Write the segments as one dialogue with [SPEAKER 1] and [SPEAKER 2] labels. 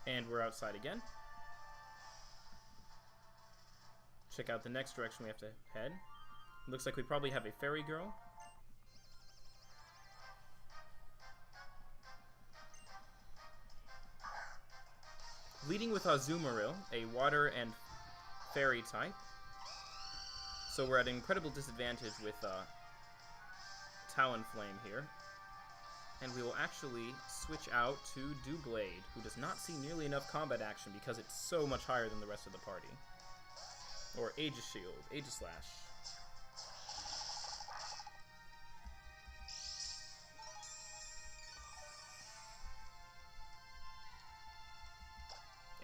[SPEAKER 1] And we're outside again. Check out the next direction we have to head. Looks like we probably have a fairy girl. Leading with Azumarill, a water and fairy type. So we're at an incredible disadvantage with Talonflame here. And we will actually switch out to Doublade, who does not see nearly enough combat action because it's so much higher than the rest of the party. Or Aegis Shield, Aegis Slash.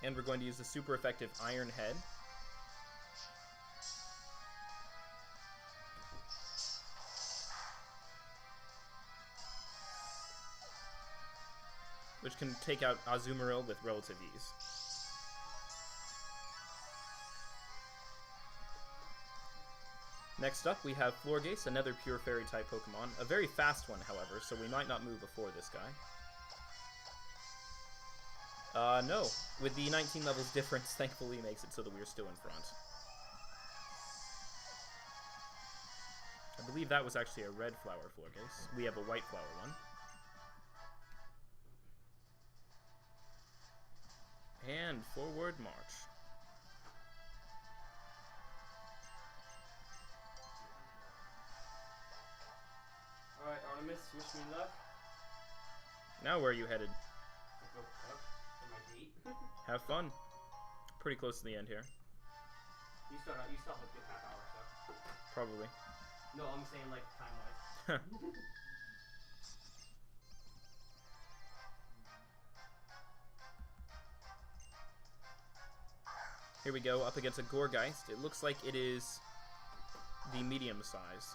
[SPEAKER 1] And we're going to use the super effective Iron Head. Which can take out Azumarill with relative ease. Next up, we have Florges, another pure fairy type Pokemon. A very fast one, however, so we might not move before this guy. No. With the 19 levels difference, thankfully makes it so that we're still in front. I believe that was actually a red flower Florges. We have a white flower one. And forward march.
[SPEAKER 2] Alright, Artemiis, wish me luck.
[SPEAKER 1] Now where are you headed?
[SPEAKER 2] To go cook for my date.
[SPEAKER 1] Have fun. Pretty close to the end here.
[SPEAKER 2] You still have a good half hour, so.
[SPEAKER 1] Probably.
[SPEAKER 2] No, I'm saying like time-wise.
[SPEAKER 1] Here we go, up against a Gourgeist. It looks like it is the medium size.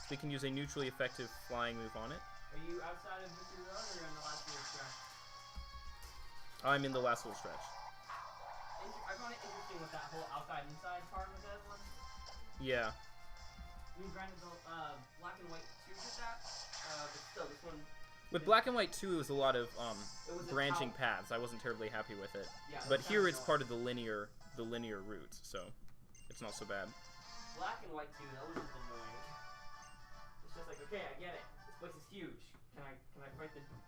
[SPEAKER 1] We can use a neutrally effective flying move on it.
[SPEAKER 2] Are you outside of Victory Road or in the last little stretch?
[SPEAKER 1] I'm in the last little stretch.
[SPEAKER 2] I found it interesting with that whole outside-inside part with that one.
[SPEAKER 1] Yeah.
[SPEAKER 2] I mean, granted, the Black and White 2 did that, but still, this one...
[SPEAKER 1] With Black and White 2, it was a lot of branching paths. I wasn't terribly happy with it.
[SPEAKER 2] Yeah,
[SPEAKER 1] but here it's part of the linear route, so it's not so bad.
[SPEAKER 2] Black and White 2, that was just annoying. It's just like, okay, I get it. This place is huge. Can I fight them now?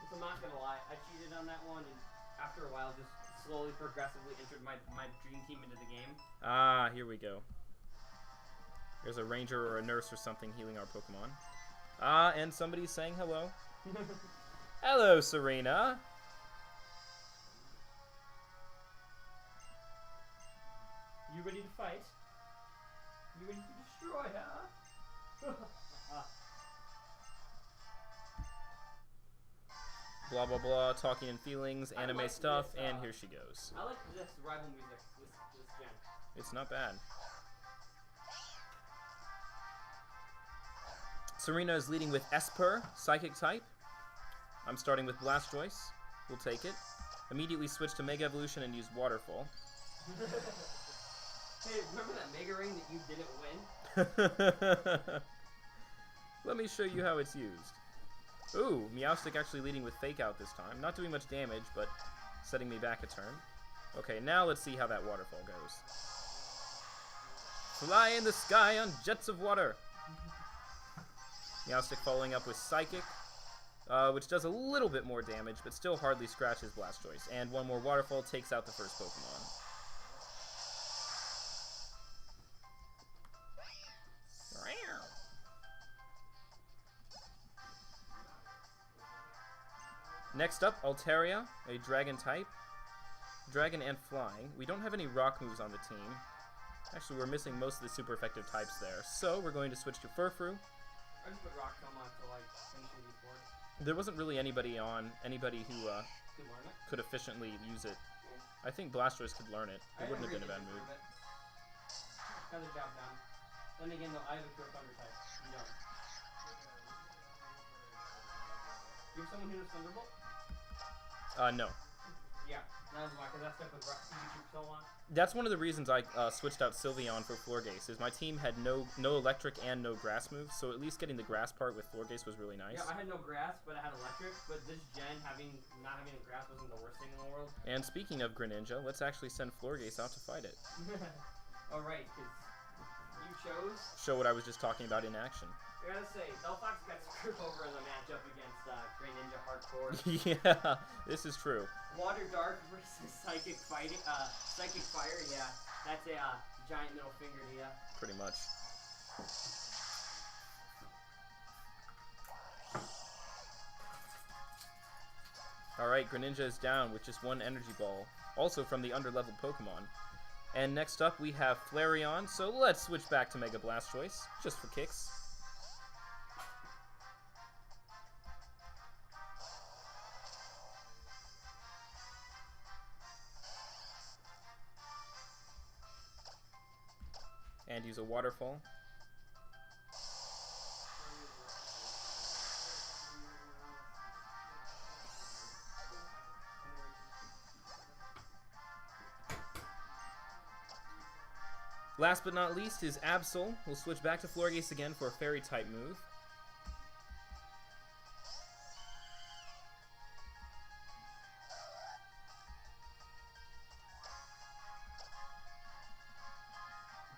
[SPEAKER 2] So I'm not gonna lie, I cheated on that one, and after a while, just slowly, progressively entered my dream team into the game.
[SPEAKER 1] Ah, here we go. There's a ranger or a nurse or something healing our Pokemon. Ah, and somebody's saying hello. Hello, Serena.
[SPEAKER 2] You ready to fight? You ready to destroy her?
[SPEAKER 1] Blah, blah, blah, talking and feelings, anime
[SPEAKER 2] like
[SPEAKER 1] stuff,
[SPEAKER 2] this,
[SPEAKER 1] and here she goes.
[SPEAKER 2] I like this rival music, this gen.
[SPEAKER 1] It's not bad. Serena is leading with Esper, Psychic type. I'm starting with Blastoise. We'll take it. Immediately switch to Mega Evolution and use Waterfall.
[SPEAKER 2] Hey, remember that Mega Ring that you didn't win?
[SPEAKER 1] Let me show you how it's used. Ooh, Meowstic actually leading with Fake Out this time. Not doing much damage, but setting me back a turn. Okay, now let's see how that Waterfall goes. Fly in the sky on jets of water. Meowstic following up with Psychic, which does a little bit more damage, but still hardly scratches Blastoise. And one more Waterfall takes out the first Pokemon. Next up, Altaria, a Dragon type. Dragon and Flying. We don't have any Rock moves on the team. Actually, we're missing most of the super effective types there. So, we're going to switch to Furfrou.
[SPEAKER 2] I just put Rock Tomahawk to like finish these board.
[SPEAKER 1] There wasn't really anybody who could efficiently use it.
[SPEAKER 2] Yeah.
[SPEAKER 1] I think Blastoise could learn it. It wouldn't have been a bad move.
[SPEAKER 2] Got the job done. Then again, though, I have a pure Thunder type. You don't. You have someone who knows Thunderbolt?
[SPEAKER 1] No.
[SPEAKER 2] Yeah, that was why, because that stuck with Pikachu for so long.
[SPEAKER 1] That's one of the reasons I switched out Sylveon for Florges, is my team had no electric and no grass moves, so at least getting the grass part with Florges was really nice.
[SPEAKER 2] Yeah, I had no grass, but I had electric, but this gen, not having a grass wasn't the worst thing in the world.
[SPEAKER 1] And speaking of Greninja, let's actually send Florges out to fight it.
[SPEAKER 2] Alright, because you chose...
[SPEAKER 1] Show what I was just talking about in action.
[SPEAKER 2] I gotta say, Delphox got screwed over in the matchup against Greninja Hardcore.
[SPEAKER 1] Yeah, this is true.
[SPEAKER 2] Water Dark versus Psychic Fire, yeah. That's a giant middle finger to ya.
[SPEAKER 1] Pretty much. Alright, Greninja is down with just one energy ball, also from the underleveled Pokemon. And next up we have Flareon, so let's switch back to Mega Blastoise, just for kicks. And use a Waterfall. Last but not least is Absol. We'll switch back to Florges again for a Fairy-type move.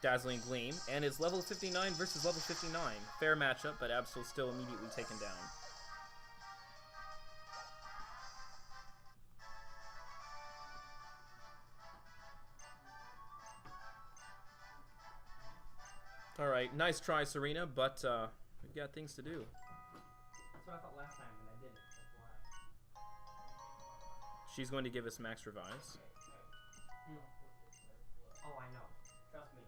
[SPEAKER 1] Dazzling Gleam, and it's level 59 versus level 59. Fair matchup, but Absol's still immediately taken down. Alright, nice try, Serena, but we've got things to do.
[SPEAKER 2] That's what I thought last time, and I didn't. That's why.
[SPEAKER 1] She's going to give us max revives.
[SPEAKER 2] Oh, I know. Trust me.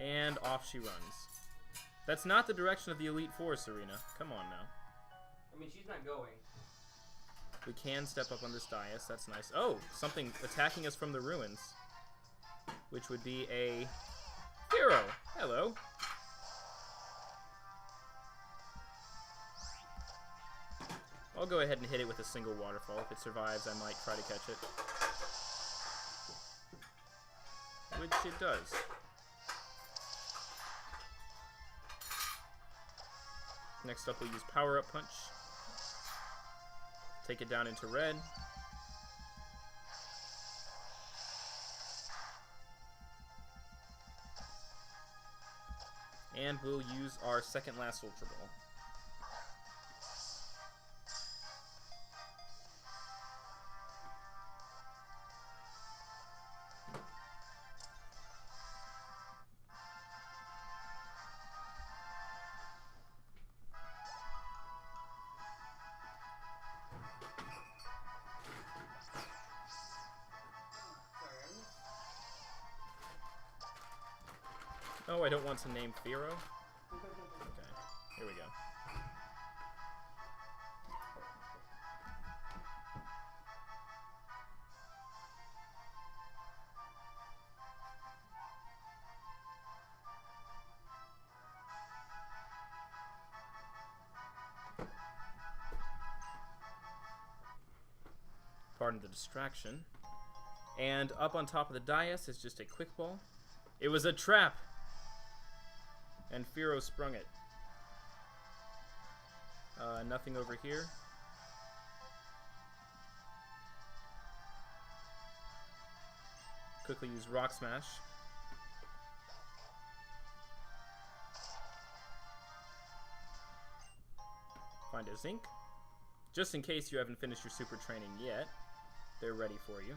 [SPEAKER 1] And off she runs. That's not the direction of the Elite Four, Serena. Come on now.
[SPEAKER 2] I mean, she's not going.
[SPEAKER 1] We can step up on this dais. That's nice. Oh, something attacking us from the ruins. Which would be a Hero. Hello. I'll go ahead and hit it with a single waterfall. If it survives, I might try to catch it. Which it does. Next up, we'll use Power Up Punch. Take it down into red. And we'll use our second last Ultra Ball. Oh, I don't want to name Firo? Okay, here we go. Pardon the distraction. And up on top of the dais is just a quick ball. It was a trap! And Firo sprung it. Nothing over here. Quickly use Rock Smash. Find a Zinc. Just in case you haven't finished your super training yet, they're ready for you.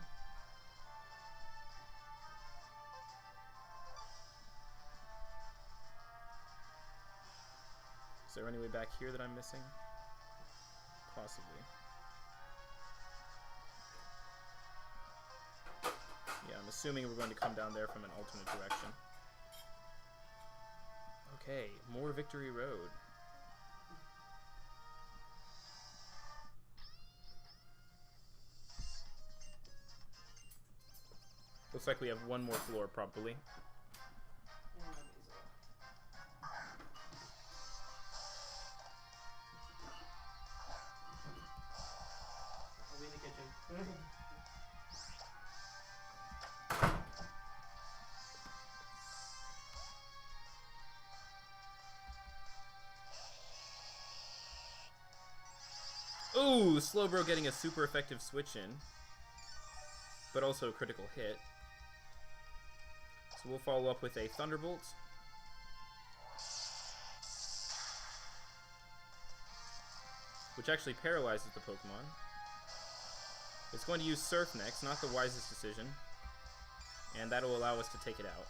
[SPEAKER 1] Is there any way back here that I'm missing? Possibly. Yeah, I'm assuming we're going to come down there from an alternate direction. Okay, more Victory Road. Looks like we have one more floor, probably. Ooh, Slowbro getting a super effective switch in, but also a critical hit. So we'll follow up with a Thunderbolt. Which actually paralyzes the Pokemon. It's going to use Surf next, not the wisest decision. And that'll allow us to take it out.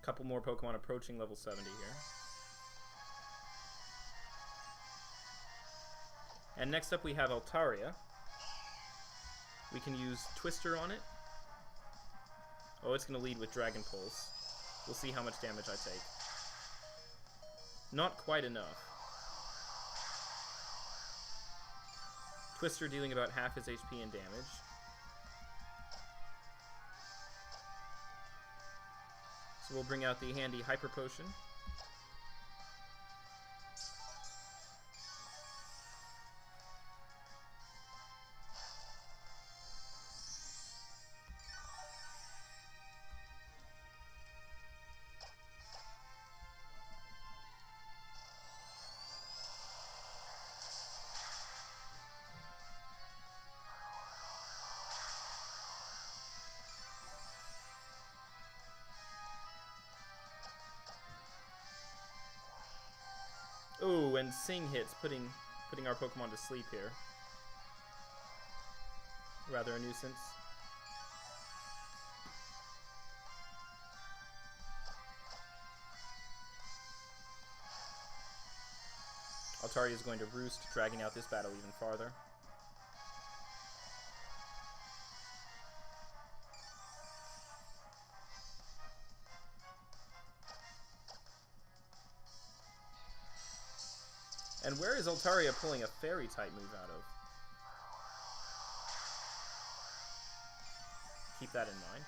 [SPEAKER 1] Couple more Pokemon approaching level 70 here. And next up we have Altaria. We can use Twister on it. Oh, it's going to lead with Dragon Pulse. We'll see how much damage I take. Not quite enough. Twister dealing about half his HP in damage. So we'll bring out the handy Hyper Potion. Ooh, and Sing hits, putting our Pokemon to sleep here. Rather a nuisance. Altaria is going to Roost, dragging out this battle even farther. And where is Altaria pulling a Fairy-type move out of? Keep that in mind.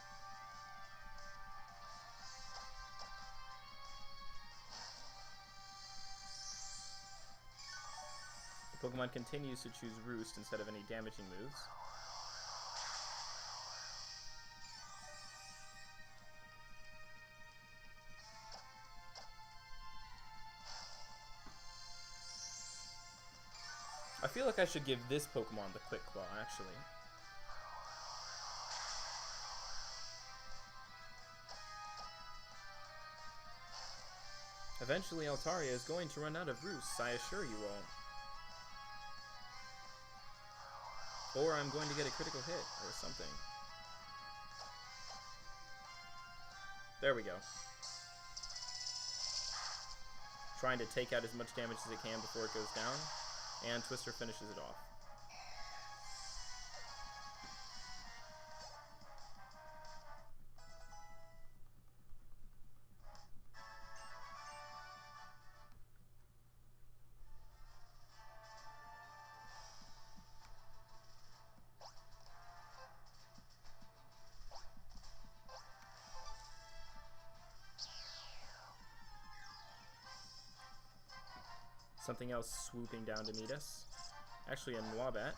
[SPEAKER 1] The Pokemon continues to choose Roost instead of any damaging moves. I feel like I should give this Pokemon the Quick Claw, actually. Eventually, Altaria is going to run out of Roosts, I assure you all. Or I'm going to get a critical hit, or something. There we go. Trying to take out as much damage as it can before it goes down. And Twister finishes it off. Something else swooping down to meet us. Actually, a Nwabbat.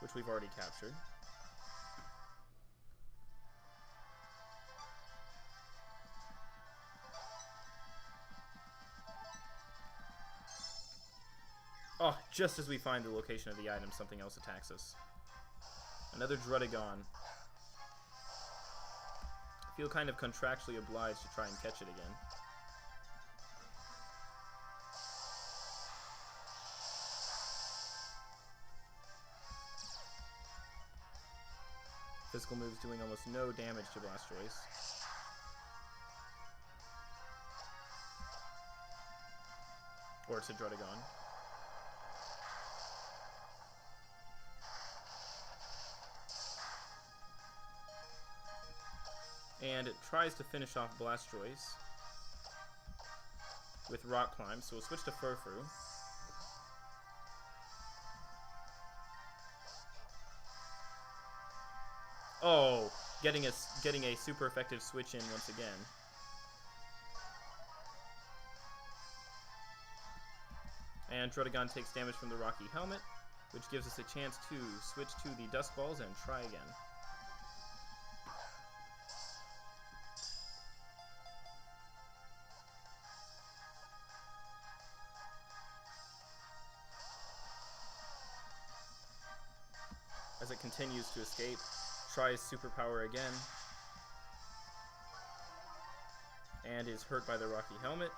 [SPEAKER 1] Which we've already captured. Oh, just as we find the location of the item, something else attacks us. Another Druddigon. I feel kind of contractually obliged to try and catch it again. Physical moves doing almost no damage to Blastoise. Or to Druddigon. And it tries to finish off Blastoise with Rock Climb, so we'll switch to Furfrou. Oh, getting a super effective switch in once again. And Drotagon takes damage from the Rocky Helmet, which gives us a chance to switch to the Dusk Balls and try again. As it continues to escape, tries Superpower again, and is hurt by the Rocky Helmet,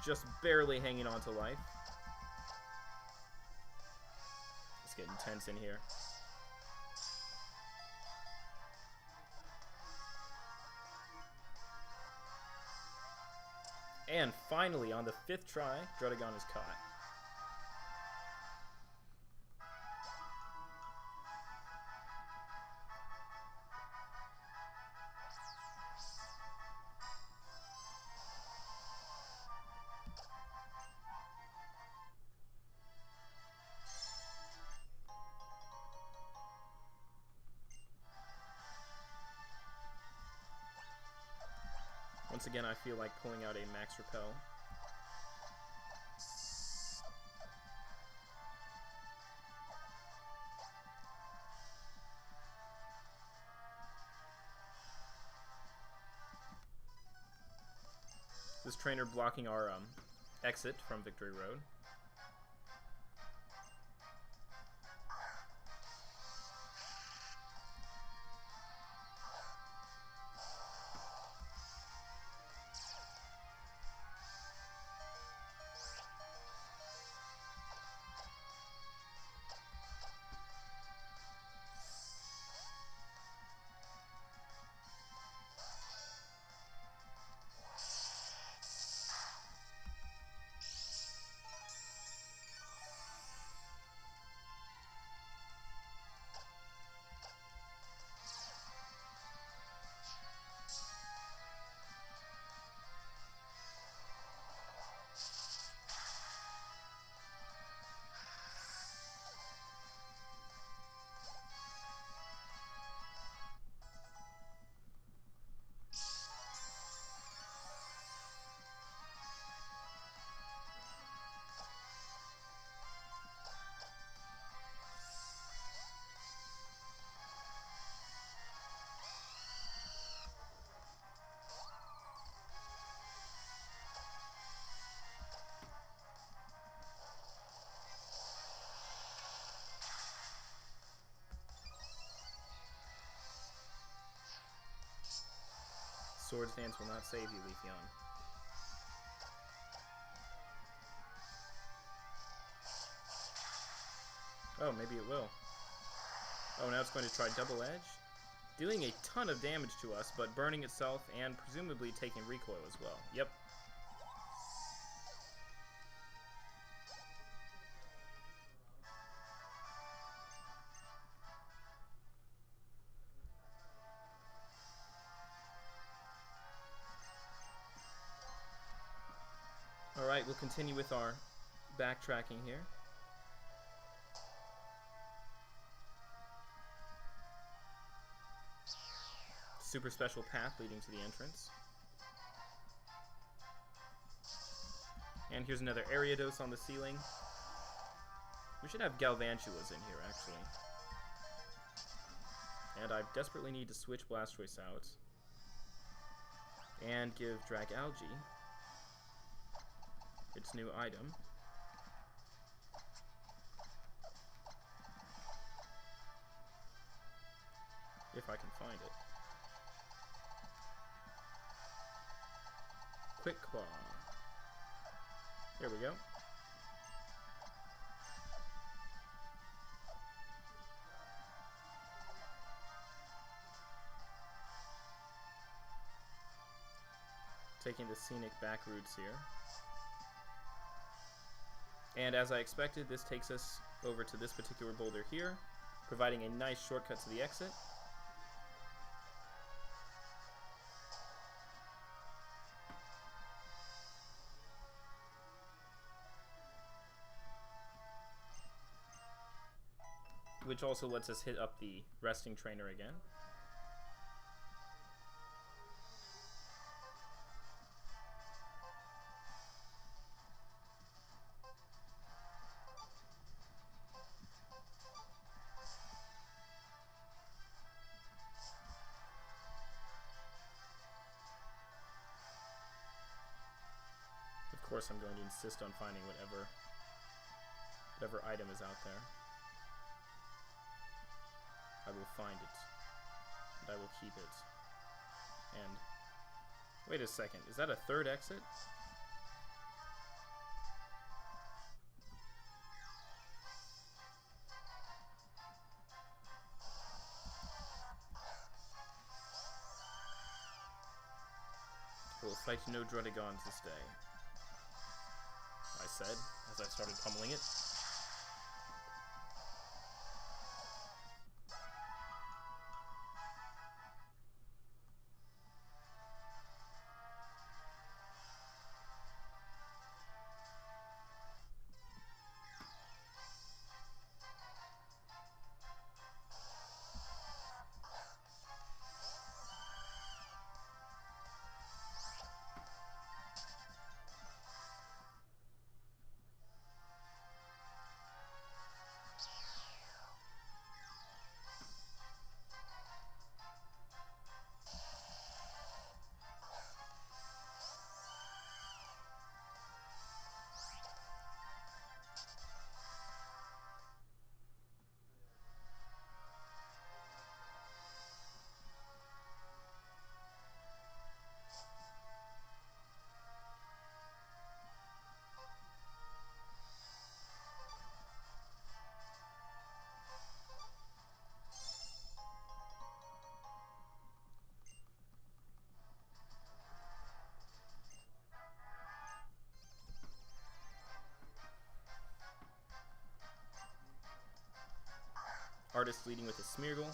[SPEAKER 1] just barely hanging on to life. It's getting tense in here. And finally, on the 5th try, Drotagon is caught. Once again, I feel like pulling out a Max Repel. This trainer blocking our exit from Victory Road. Swords Dance will not save you, Leafeon. Oh, maybe it will. Oh, now it's going to try Double Edge. Dealing a ton of damage to us, but burning itself and presumably taking recoil as well. Yep. Alright, we'll continue with our backtracking here. Super special path leading to the entrance. And here's another Ariados on the ceiling. We should have Galvantulas in here, actually. And I desperately need to switch Blastoise out. And give Dragalge its new item. If I can find it. Quick Claw. There we go. Taking the scenic back routes here. And as I expected, this takes us over to this particular boulder here, providing a nice shortcut to the exit. which also lets us hit up the resting trainer again. Of course, I'm going to insist on finding whatever item is out there. I will find it, and I will keep it. And wait a second, is that a third exit? I will fight no Druddigons this day, I said, as I started pummeling it. Artist leading with a Smeargle.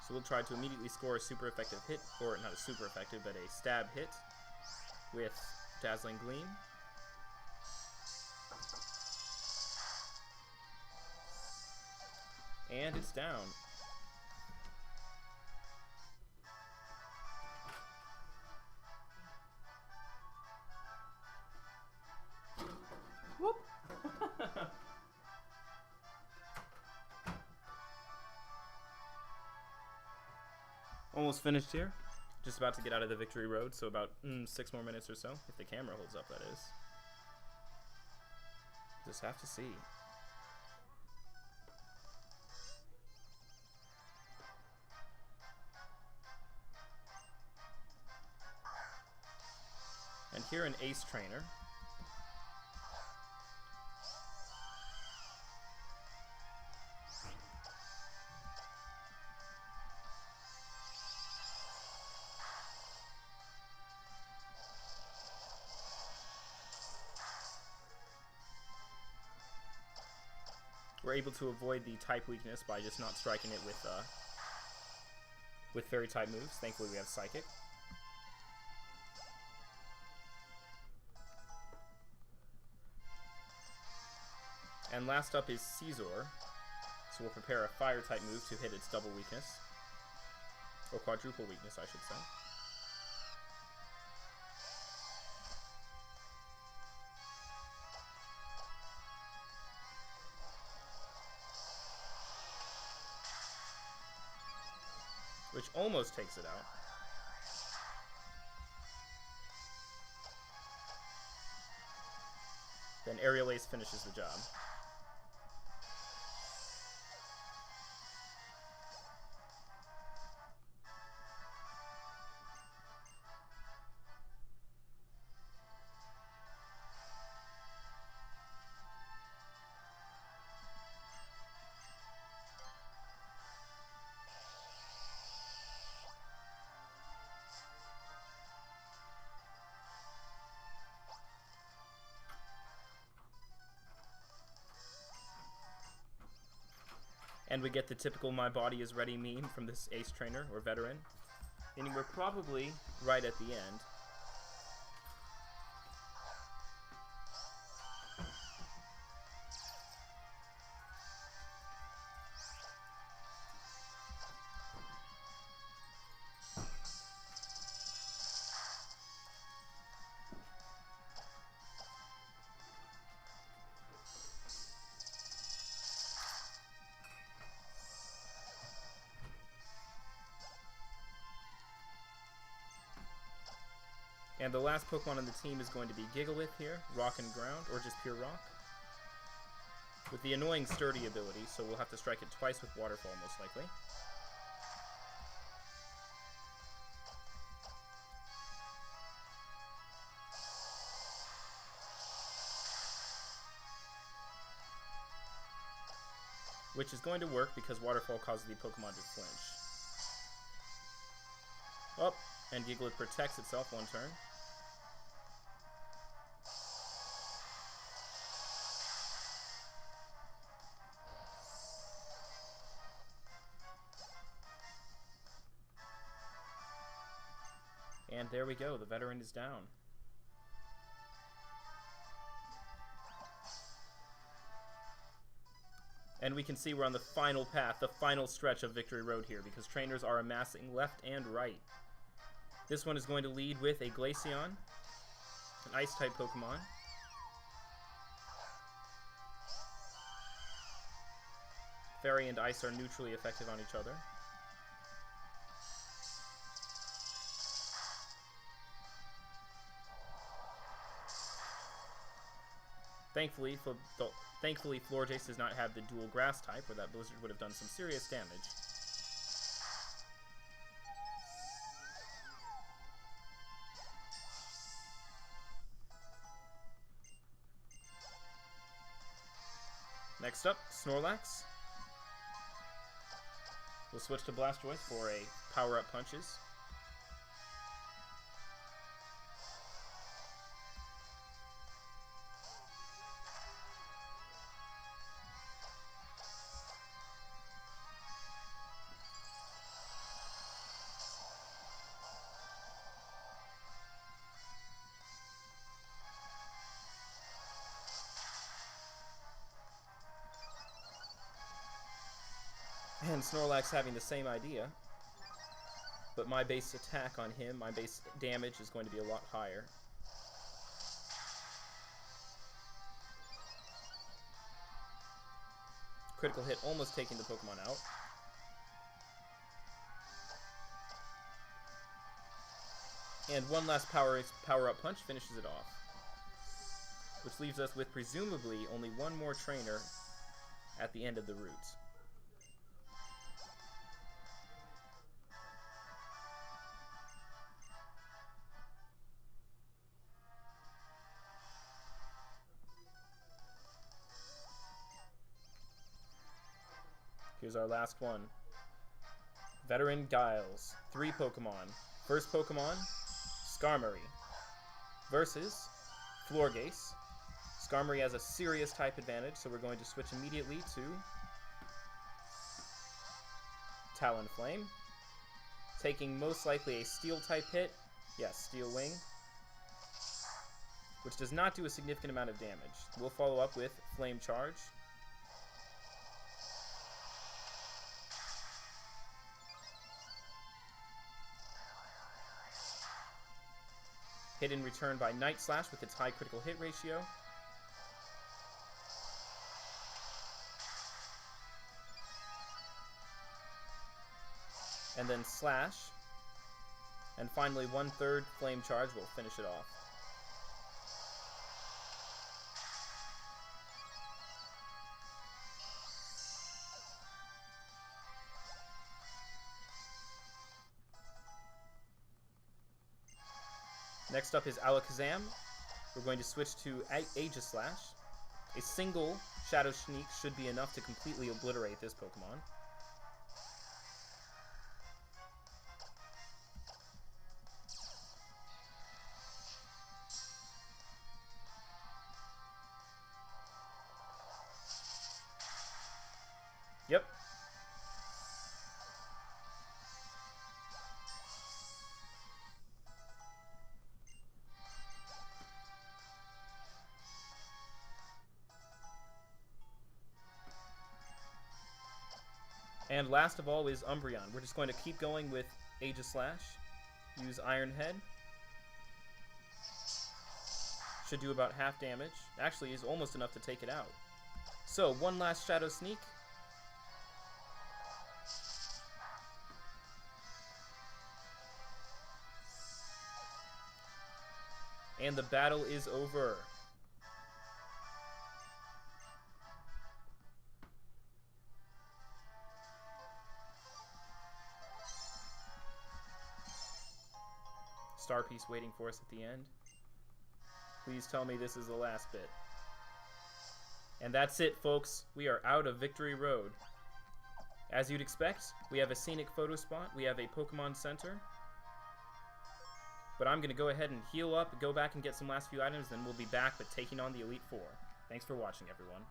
[SPEAKER 1] So we'll try to immediately score a super effective hit, or not a super effective, but a stab hit with Dazzling Gleam. And it's down.
[SPEAKER 2] Whoop!
[SPEAKER 1] Almost finished here. Just about to get out of the victory road, so about 6 more minutes or so, if the camera holds up, that is. Just have to see. And here an Ace Trainer. We're able to avoid the type weakness by just not striking it with fairy type moves. Thankfully we have Psychic. And last up is Caesar. So we'll prepare a fire type move to hit its double weakness. Or quadruple weakness, I should say. Which almost takes it out. Then Aerial Ace finishes the job. And we get the typical "my body is ready" meme from this Ace Trainer, or Veteran. Meaning we're probably right at the end. And the last Pokemon on the team is going to be Gigalith here, Rock and Ground, or just pure Rock. With the annoying Sturdy ability, so we'll have to strike it twice with Waterfall most likely. Which is going to work because Waterfall causes the Pokemon to flinch. Oh, and Gigalith protects itself one turn. And there we go, the veteran is down. And we can see we're on the final path, the final stretch of Victory Road here, because trainers are amassing left and right. This one is going to lead with a Glaceon, an Ice-type Pokemon. Fairy and Ice are neutrally effective on each other. Thankfully, Florjace does not have the dual grass type, or that Blizzard would have done some serious damage. Next up, Snorlax. We'll switch to Blastoise for a power-up punches. And Snorlax having the same idea, but my base attack on him, my base damage is going to be a lot higher. Critical hit almost taking the Pokemon out. And one last power-up punch finishes it off. Which leaves us with presumably only one more trainer at the end of the route. Here's our last one. Veteran Giles. 3 Pokemon. First Pokemon, Skarmory. Versus Florgace. Skarmory has a serious type advantage, so we're going to switch immediately to Talonflame. Taking most likely a Steel type hit. Yes, Steel Wing. Which does not do a significant amount of damage. We'll follow up with Flame Charge. Hit in return by Night Slash with its high critical hit ratio. And then Slash. And finally, 1/3 Flame Charge will finish it off. Next up is Alakazam. We're going to switch to Aegislash. A single Shadow Sneak should be enough to completely obliterate this Pokemon. Yep. And last of all is Umbreon. We're just going to keep going with Aegislash. Use Iron Head. Should do about half damage. Actually, is almost enough to take it out. So, one last Shadow Sneak. And the battle is over. Star piece waiting for us at the end. Please tell me this is the last bit. And that's it, folks. We are out of Victory Road. As you'd expect, we have a scenic photo spot. We have a Pokemon Center. But I'm going to go ahead and heal up, go back and get some last few items, then we'll be back, but taking on the Elite Four. Thanks for watching, everyone.